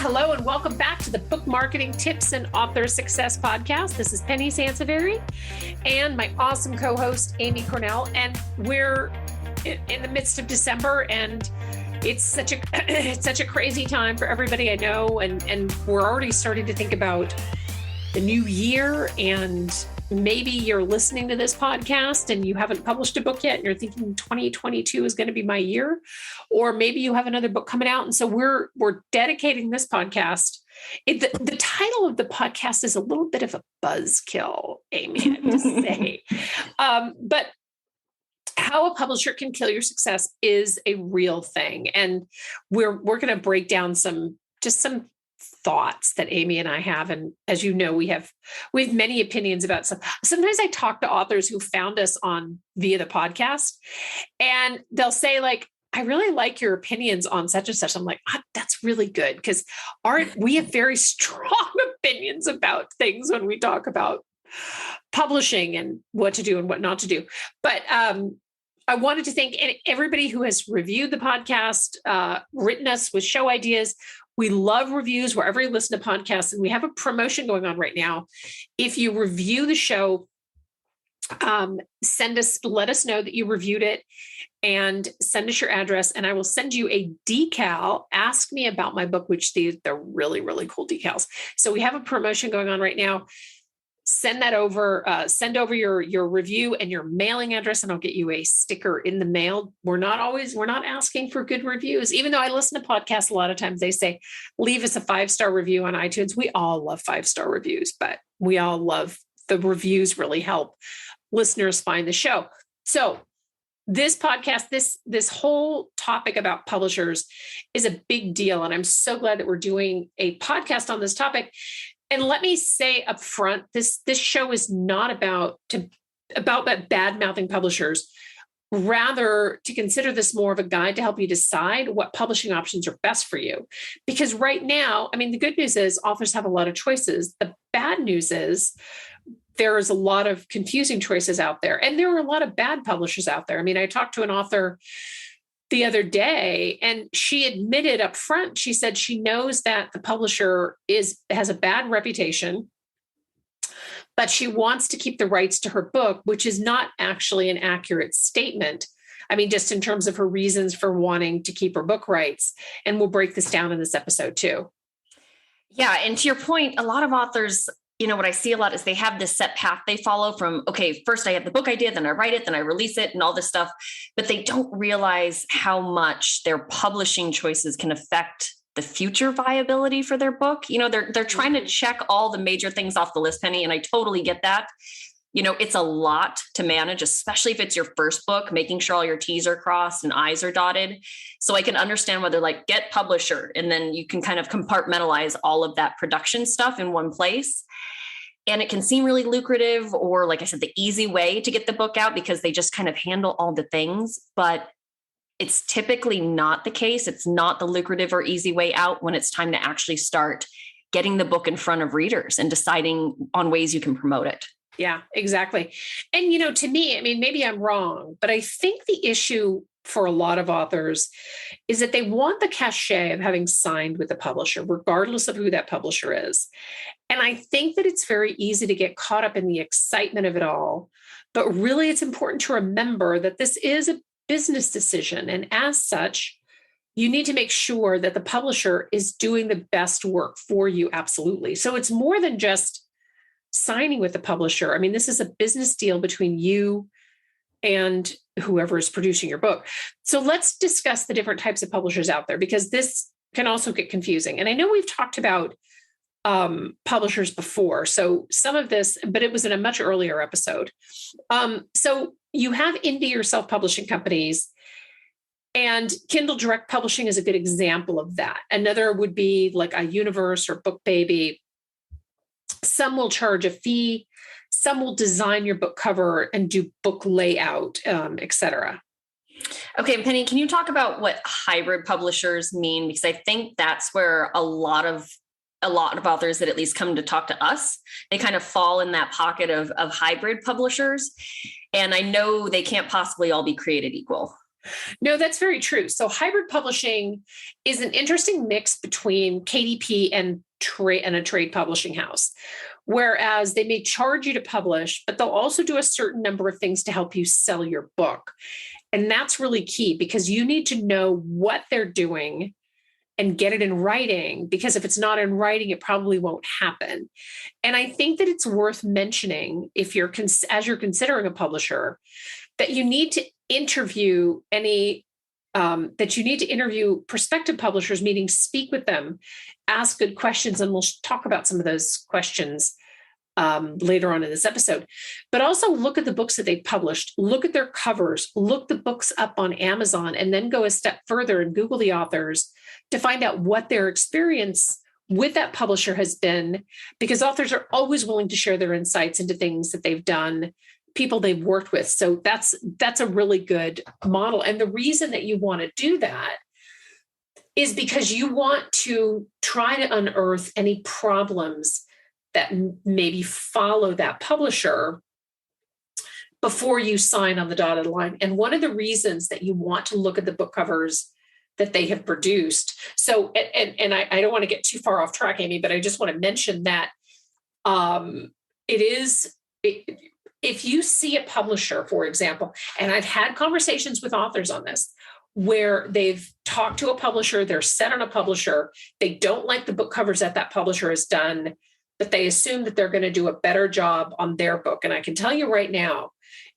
Hello, and welcome back to the Book Marketing Tips and Author Success Podcast. This is Penny Sansevieri and my awesome co-host, Amy Cornell. And we're in the midst of December, and it's such a crazy time for everybody I know. And we're already starting to think about the new year, and maybe you're listening to this podcast and you haven't published a book yet and you're thinking 2022 is going to be my year, or maybe you have another book coming out. And so we're dedicating this podcast. The title of the podcast is a little bit of a buzzkill, Amy, I have to say. But how a publisher can kill your success is a real thing. And we're going to break down some thoughts that Amy and I have. And as you know, we have many opinions about stuff. Sometimes I talk to authors who found us via the podcast, and they'll say, like, I really like your opinions on such and such. I'm like, that's really good, because we have very strong opinions about things when we talk about publishing and what to do and what not to do. But I wanted to thank everybody who has reviewed the podcast, written us with show ideas. We love reviews wherever you listen to podcasts, and we have a promotion going on right now. If you review the show, let us know that you reviewed it, and send us your address, and I will send you a decal. Ask me about my book, which they're really, really cool decals. So we have a promotion going on right now. Send that over, send over your review and your mailing address, and I'll get you a sticker in the mail. We're not asking for good reviews. Even though I listen to podcasts, a lot of times they say, leave us a 5-star review on iTunes. We all love 5-star reviews, but we all love the reviews really help listeners find the show. So this podcast, this whole topic about publishers is a big deal. And I'm so glad that we're doing a podcast on this topic. And let me say up front, this show is not about bad-mouthing publishers, rather to consider this more of a guide to help you decide what publishing options are best for you. Because right now, I mean, the good news is authors have a lot of choices. The bad news is there is a lot of confusing choices out there. And there are a lot of bad publishers out there. I mean, I talked to an author the other day, and she admitted up front, she said she knows that the publisher has a bad reputation, but she wants to keep the rights to her book, which is not actually an accurate statement. I mean, just in terms of her reasons for wanting to keep her book rights. And we'll break this down in this episode too. Yeah. And to your point, a lot of authors, what I see a lot is they have this set path they follow from, okay, first I have the book idea, then I write it, then I release it and all this stuff, but they don't realize how much their publishing choices can affect the future viability for their book. They're trying to check all the major things off the list, Penny, and I totally get that. It's a lot to manage, especially if it's your first book, making sure all your T's are crossed and I's are dotted. So I can understand whether get publisher, and then you can kind of compartmentalize all of that production stuff in one place. And it can seem really lucrative, or like I said, the easy way to get the book out because they just kind of handle all the things, but it's typically not the case. It's not the lucrative or easy way out when it's time to actually start getting the book in front of readers and deciding on ways you can promote it. Yeah, exactly. And, to me, I mean, maybe I'm wrong, but I think the issue for a lot of authors is that they want the cachet of having signed with a publisher, regardless of who that publisher is. And I think that it's very easy to get caught up in the excitement of it all. But really, it's important to remember that this is a business decision. And as such, you need to make sure that the publisher is doing the best work for you. Absolutely. So it's more than just signing with the publisher. I mean, this is a business deal between you and whoever is producing your book. So let's discuss the different types of publishers out there, because this can also get confusing. And I know we've talked about publishers before. So some of this, but it was in a much earlier episode. So you have indie or self-publishing companies, and Kindle Direct Publishing is a good example of that. Another would be like a Universe or BookBaby. Some will charge a fee. Some will design your book cover and do book layout, et cetera. Okay, Penny, can you talk about what hybrid publishers mean? Because I think that's where a lot of authors that at least come to talk to us, they kind of fall in that pocket of hybrid publishers. And I know they can't possibly all be created equal. No, that's very true. So hybrid publishing is an interesting mix between KDP and a trade publishing house. Whereas they may charge you to publish, but they'll also do a certain number of things to help you sell your book. And that's really key because you need to know what they're doing and get it in writing, because if it's not in writing, it probably won't happen. And I think that it's worth mentioning, if you're as you're considering a publisher, that you need to interview prospective publishers, meaning speak with them, ask good questions, and we'll talk about some of those questions later on in this episode. But also look at the books that they've published, look at their covers, look the books up on Amazon, and then go a step further and Google the authors to find out what their experience with that publisher has been, because authors are always willing to share their insights into things that they've done, people they've worked with. So that's a really good model. And the reason that you want to do that is because you want to try to unearth any problems that maybe follow that publisher before you sign on the dotted line. And one of the reasons that you want to look at the book covers that they have produced. So, and I don't want to get too far off track, Amy, but I just want to mention that if you see a publisher, for example, and I've had conversations with authors on this, where they've talked to a publisher, they're set on a publisher, they don't like the book covers that publisher has done, but they assume that they're going to do a better job on their book. And I can tell you right now,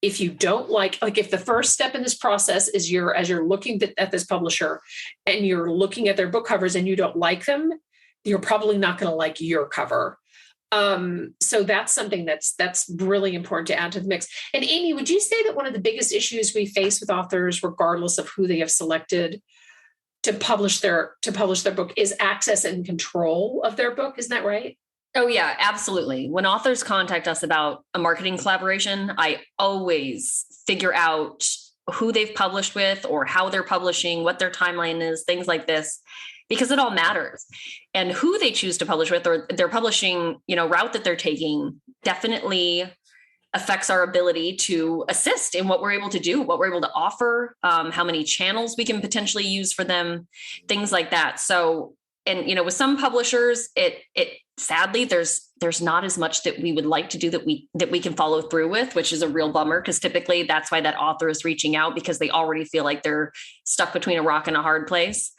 if you don't like if the first step in this process is as you're looking at this publisher and you're looking at their book covers and you don't like them, you're probably not going to like your cover. So that's something that's really important to add to the mix. And Amy, would you say that one of the biggest issues we face with authors, regardless of who they have selected to publish their book, is access and control of their book? Isn't that right? Oh, yeah, absolutely. When authors contact us about a marketing collaboration, I always figure out who they've published with or how they're publishing, what their timeline is, things like this, because it all matters. And who they choose to publish with or their publishing, route that they're taking definitely affects our ability to assist in what we're able to do, what we're able to offer, how many channels we can potentially use for them, things like that. So, and, with some publishers, it sadly, there's not as much that we would like to do that we can follow through with, which is a real bummer, because typically that's why that author is reaching out, because they already feel like they're stuck between a rock and a hard place.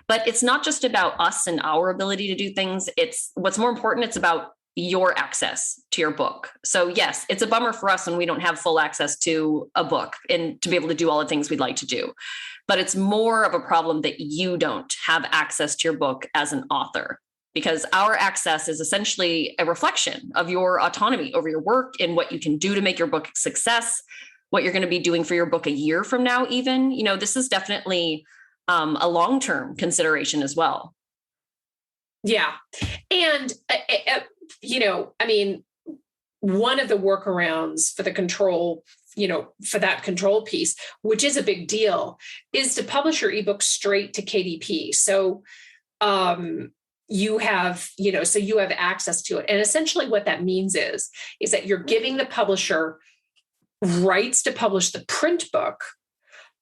But it's not just about us and our ability to do things. It's what's more important. It's about your access to your book. So yes, it's a bummer for us when we don't have full access to a book and to be able to do all the things we'd like to do. But it's more of a problem that you don't have access to your book as an author, because our access is essentially a reflection of your autonomy over your work and what you can do to make your book a success, what you're going to be doing for your book a year from now, even. This is definitely a long-term consideration as well. Yeah. And, one of the workarounds for the control, for that control piece, which is a big deal, is to publish your ebook straight to KDP. So you have access to it. And essentially what that means is that you're giving the publisher rights to publish the print book,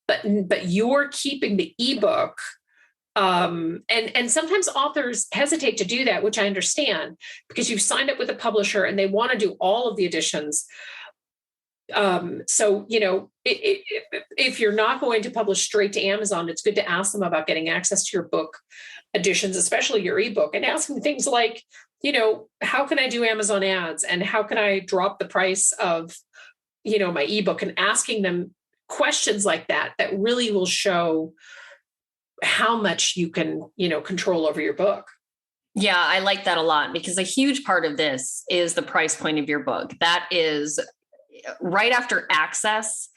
but you're keeping the ebook. And sometimes authors hesitate to do that, which I understand, because you've signed up with a publisher and they want to do all of the editions. So, if you're not going to publish straight to Amazon, it's good to ask them about getting access to your book editions, especially your ebook, and asking things like, how can I do Amazon ads, and how can I drop the price of, my ebook, and asking them questions like that really will show how much you can, control over your book. Yeah, I like that a lot, because a huge part of this is the price point of your book. That is right after access.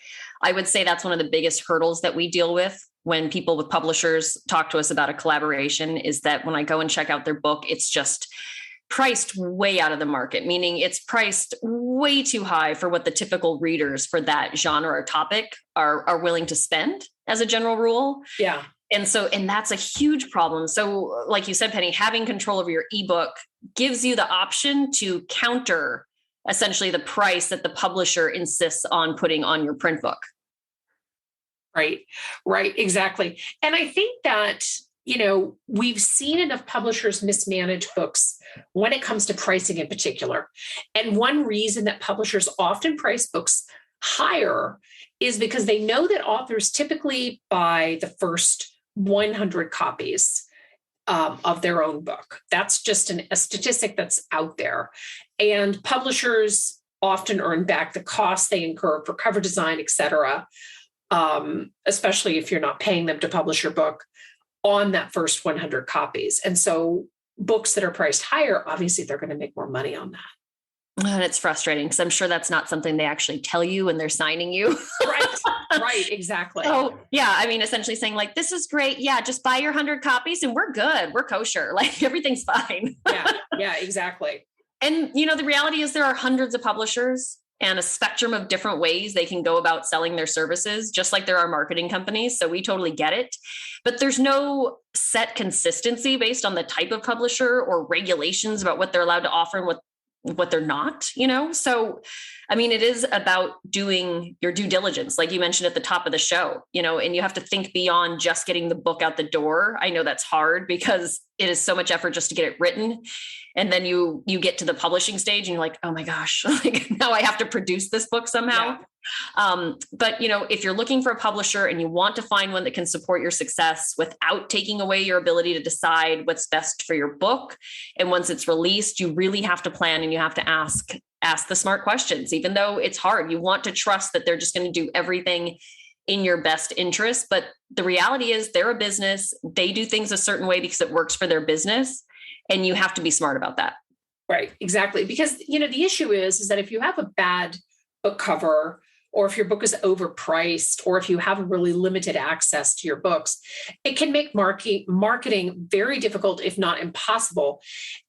I would say that's one of the biggest hurdles that we deal with when people with publishers talk to us about a collaboration, is that when I go and check out their book, it's just priced way out of the market, meaning it's priced way too high for what the typical readers for that genre or topic are willing to spend as a general rule. Yeah. And that's a huge problem. So like you said, Penny, having control over your ebook gives you the option to counter essentially the price that the publisher insists on putting on your print book. Right. Right. Exactly. And I think that, we've seen enough publishers mismanage books when it comes to pricing in particular. And one reason that publishers often price books higher is because they know that authors typically buy the first 100 copies of their own book. That's just a statistic that's out there. And publishers often earn back the costs they incur for cover design, et cetera, especially if you're not paying them to publish your book on that first 100 copies. And so books that are priced higher, obviously they're going to make more money on that. And it's frustrating because I'm sure that's not something they actually tell you when they're signing you. Right, exactly. So yeah, I mean, essentially saying like, this is great. Yeah, just buy your 100 copies and we're good. We're kosher. Like everything's fine. Yeah, exactly. And the reality is there are hundreds of publishers and a spectrum of different ways they can go about selling their services, just like there are marketing companies. So we totally get it. But there's no set consistency based on the type of publisher or regulations about what they're allowed to offer and what they're not, So, I mean, it is about doing your due diligence, like you mentioned at the top of the show, and you have to think beyond just getting the book out the door. I know that's hard because it is so much effort just to get it written. And then you get to the publishing stage and you're like, oh my gosh, like now I have to produce this book somehow. Yeah. But if you're looking for a publisher and you want to find one that can support your success without taking away your ability to decide what's best for your book, and once it's released, you really have to plan and you have to ask the smart questions, even though it's hard. You want to trust that they're just going to do everything in your best interest. But the reality is they're a business. They do things a certain way because it works for their business. And you have to be smart about that. Right, exactly. Because, the issue is that if you have a bad book cover, or if your book is overpriced, or if you have really limited access to your books, it can make marketing very difficult, if not impossible.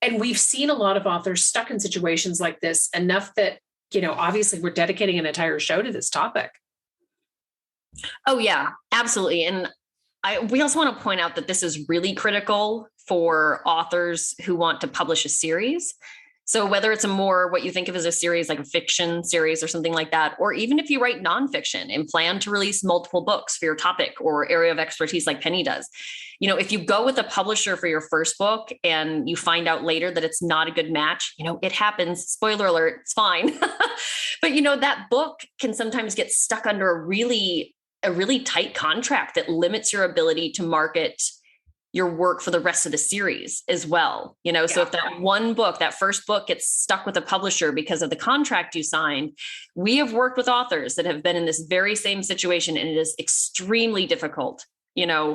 And we've seen a lot of authors stuck in situations like this enough that, obviously we're dedicating an entire show to this topic. Oh, yeah, absolutely. And we also want to point out that this is really critical for authors who want to publish a series. So whether it's what you think of as a series, like a fiction series or something like that, or even if you write nonfiction and plan to release multiple books for your topic or area of expertise like Penny does, if you go with a publisher for your first book and you find out later that it's not a good match, it happens. Spoiler alert, it's fine. But, that book can sometimes get stuck under a really tight contract that limits your ability to market your work for the rest of the series as well. So if that one book, that first book gets stuck with a publisher because of the contract you signed, we have worked with authors that have been in this very same situation, and it is extremely difficult,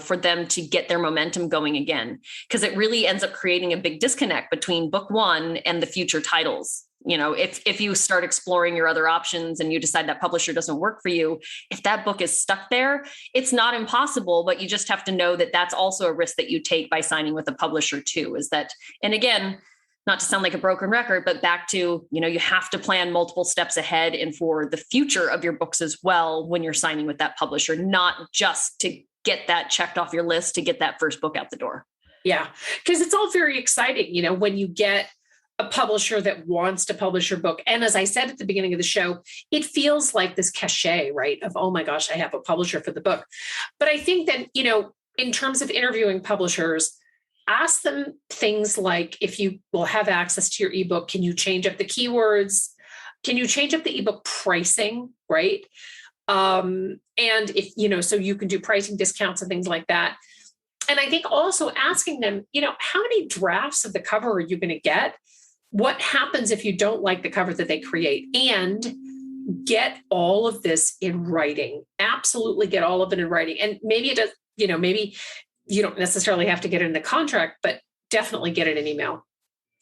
for them to get their momentum going again, because it really ends up creating a big disconnect between book one and the future titles. If you start exploring your other options and you decide that publisher doesn't work for you, if that book is stuck there, it's not impossible, but you just have to know that that's also a risk that you take by signing with a publisher too, and again, not to sound like a broken record, but back to, you have to plan multiple steps ahead and for the future of your books as well when you're signing with that publisher, not just to get that checked off your list to get that first book out the door. Yeah, because it's all very exciting, when you get a publisher that wants to publish your book. And as I said at the beginning of the show, it feels like this cachet, right? Of, oh my gosh, I have a publisher for the book. But I think that, in terms of interviewing publishers, ask them things like, if you will have access to your ebook, can you change up the keywords? Can you change up the ebook pricing, right? And if, so you can do pricing discounts and things like that. And I think also asking them, how many drafts of the cover are you going to get? What happens if you don't like the cover that they create? And get all of this in writing. Absolutely get all of it in writing. And maybe it does, maybe you don't necessarily have to get it in the contract, but definitely get it in email.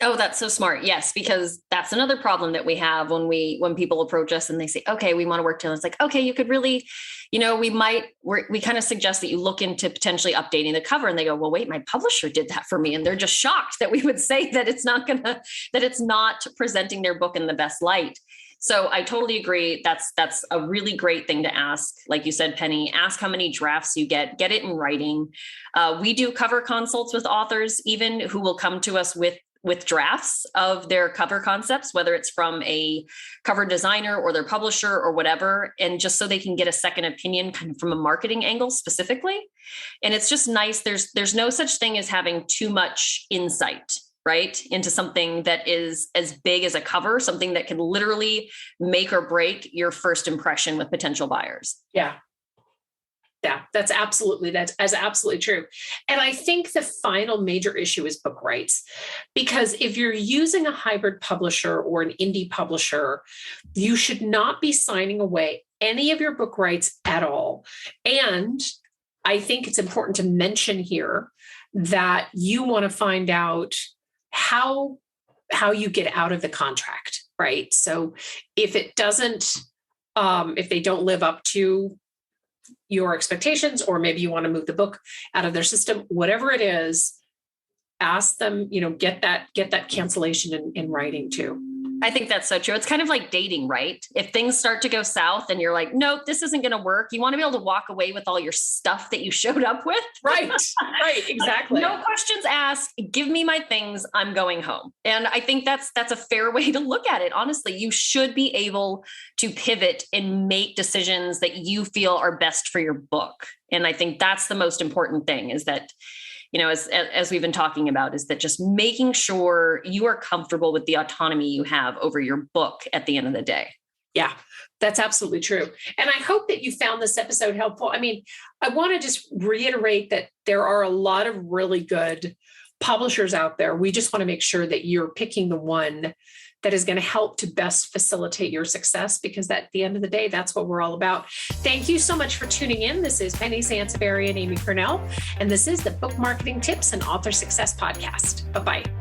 Oh, that's so smart. Yes, because that's another problem that we have when people approach us and they say, okay, we want to work together. It's like, okay, you could really, we kind of suggest that you look into potentially updating the cover, and they go, well, wait, my publisher did that for me. And they're just shocked that we would say that it's not presenting their book in the best light. So I totally agree. That's a really great thing to ask. Like you said, Penny, ask how many drafts you get it in writing. We do cover consults with authors, even who will come to us with with drafts of their cover concepts, whether it's from a cover designer or their publisher or whatever, and just so they can get a second opinion kind of from a marketing angle specifically. And it's just nice. There's no such thing as having too much insight, right, into something that is as big as a cover, something that can literally make or break your first impression with potential buyers. Yeah. Yeah, that's absolutely true. And I think the final major issue is book rights, because if you're using a hybrid publisher or an indie publisher, you should not be signing away any of your book rights at all. And I think it's important to mention here that you want to find out how you get out of the contract, right? So if it doesn't, if they don't live up to your expectations, or maybe you want to move the book out of their system, whatever it is, ask them, get that cancellation in writing too. I think that's so true. It's kind of like dating, right? If things start to go south and you're like, nope, this isn't going to work. You want to be able to walk away with all your stuff that you showed up with. Right, exactly. No questions asked. Give me my things. I'm going home. And I think that's a fair way to look at it. Honestly, you should be able to pivot and make decisions that you feel are best for your book. And I think that's the most important thing, is that, as we've been talking about, is that just making sure you are comfortable with the autonomy you have over your book at the end of the day. Yeah, that's absolutely true. And I hope that you found this episode helpful. I mean, I want to just reiterate that there are a lot of really good publishers out there. We just want to make sure that you're picking the one that is going to help to best facilitate your success, because at the end of the day, that's what we're all about. Thank you so much for tuning in. This is Penny Sansevieri and Amy Purnell, and this is the Book Marketing Tips and Author Success Podcast. Bye-bye.